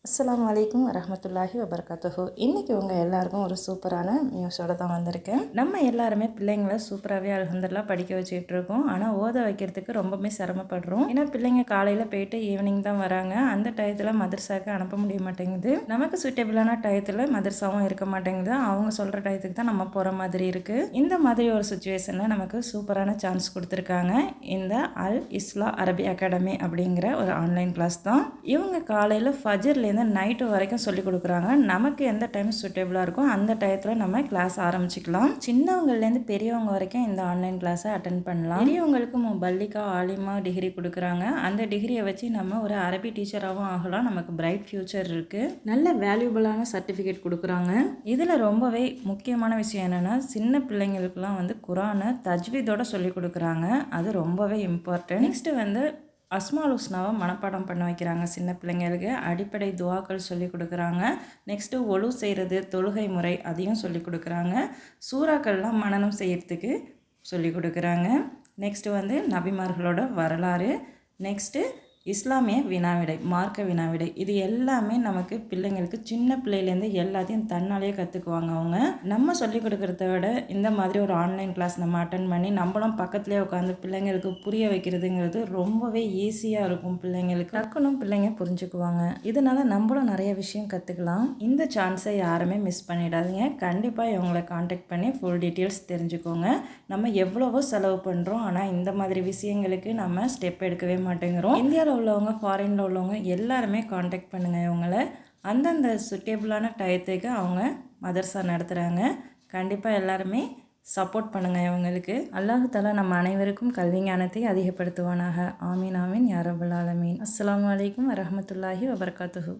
அஸ்ஸலாமு அலைக்கும் வரஹ்மத்துல்லாஹி வபரகாத்துஹு. இன்றைக்கி உங்கள் எல்லாருக்கும் ஒரு சூப்பரான நியூஸோடு தான் வந்திருக்கேன். நம்ம எல்லாருமே பிள்ளைங்களை சூப்பராகவே அல்ஹம்துலில்லாஹ் படிக்க வச்சுக்கிட்டு இருக்கோம். ஆனால் ஓத வைக்கிறதுக்கு ரொம்பவே சிரமப்படுறோம். ஏன்னா பிள்ளைங்க காலையில் போயிட்டு ஈவினிங் தான் வராங்க. அந்த டயத்தில் மதரசாவுக்கு அனுப்ப முடிய மாட்டேங்குது. நமக்கு சூட்டபிளான டயத்தில் மதரசாவும் இருக்க மாட்டேங்குது. அவங்க சொல்கிற டயத்துக்கு தான் நம்ம போகிற மாதிரி இருக்குது. இந்த மாதிரி ஒரு சுச்சுவேஷனில் நமக்கு சூப்பரான சான்ஸ் கொடுத்துருக்காங்க. இந்த அல் இஸ்லா அரபி அகாடமி அப்படிங்கிற ஒரு ஆன்லைன் கிளாஸ் தான். இவங்க காலையில் ஃபஜர்லேருந்து நைட்டு வரைக்கும் சொல்லி கொடுக்குறாங்க. நமக்கு எந்த டைம் சூட்டபிளாக இருக்கோ அந்த டயத்தில் நம்ம கிளாஸ் ஆரம்பிச்சிக்கலாம். சின்னவங்கலேருந்து பெரியவங்க வரைக்கும் இந்த ஆன்லைன் கிளாஸை அட்டன் பண்ணலாம். பெரியவங்களுக்கு பல்லிகா ஆலிமா டிகிரி கொடுக்குறாங்க. அந்த டிகிரியை வச்சு நம்ம ஒரு அரபி டீச்சராகவும் ஆகலாம். நமக்கு பிரைட் ஃபியூச்சர் இருக்குது. நல்ல வேல்யூபிளான சர்டிஃபிகேட் கொடுக்குறாங்க. இதில் ரொம்பவே முக்கியமான விஷயம் என்னென்னா, சின்ன பிள்ளைங்களுக்குலாம் குரானை தஜ்வீதோட சொல்லி கொடுக்குறாங்க. அது ரொம்பவே இம்பார்ட்டன்ட். நெக்ஸ்ட்டு அஸ்மால் ஹுஸ்னாவை மனப்பாடம் பண்ண வைக்கிறாங்க. சின்ன பிள்ளைங்களுக்கு அடிப்படை துவாக்கள் சொல்லி கொடுக்குறாங்க. நெக்ஸ்ட்டு ஒழு செய்கிறது, தொழுகை முறை, அதையும் சொல்லி கொடுக்குறாங்க. சூறாக்கள்லாம் மனனம் செய்கிறதுக்கு சொல்லி கொடுக்குறாங்க. நெக்ஸ்ட்டு நபிமார்களோட வரலாறு, நெக்ஸ்ட்டு இஸ்லாமிய வினாவிடை, மார்க்க வினாவிடை, இது எல்லாமே நமக்கு பிள்ளைங்களுக்கு சின்ன பிள்ளையிலேருந்து எல்லாத்தையும் தன்னாலேயே கற்றுக்குவாங்க. அவங்க நம்ம சொல்லிக் கொடுக்குறத விட இந்த மாதிரி ஒரு ஆன்லைன் கிளாஸ் நம்ம அட்டன் பண்ணி நம்மளும் பக்கத்துலேயே உட்காந்து பிள்ளைங்களுக்கு புரிய வைக்கிறதுங்கிறது ரொம்பவே ஈஸியாக இருக்கும். பிள்ளைங்களுக்கு டக்குனும் பிள்ளைங்க புரிஞ்சுக்குவாங்க. இதனால் நம்மளும் நிறைய விஷயம் கற்றுக்கலாம். இந்த சான்ஸை யாருமே மிஸ் பண்ணிடாதீங்க. கண்டிப்பாக இவங்களை காண்டாக்ட் பண்ணி ஃபுல் டீட்டெயில்ஸ் தெரிஞ்சுக்கோங்க. நம்ம எவ்வளவோ செலவு பண்ணுறோம், ஆனால் இந்த மாதிரி விஷயங்களுக்கு நம்ம ஸ்டெப் எடுக்கவே மாட்டேங்கிறோம். இந்தியாவில் உள்ளவங்க, ஃபாரினில் உள்ளவங்க எல்லாருமே காண்டாக்ட் பண்ணுங்கள். இவங்களை அந்தந்த சுட்டேபிளான டயத்துக்கு அவங்க மதரசா நடத்துகிறாங்க. கண்டிப்பாக எல்லாருமே சப்போர்ட் பண்ணுங்கள் இவங்களுக்கு. அல்லாஹ் தஆலா நம்ம அனைவருக்கும் கல்வி ஞானத்தை அதிகப்படுத்துவானாக. ஆமீன் ஆமீன் யா ரப்பல் ஆலமீன். அஸ்ஸலாமு அலைக்கும் வரஹ்மத்துல்லாஹி வபரகாத்துஹு.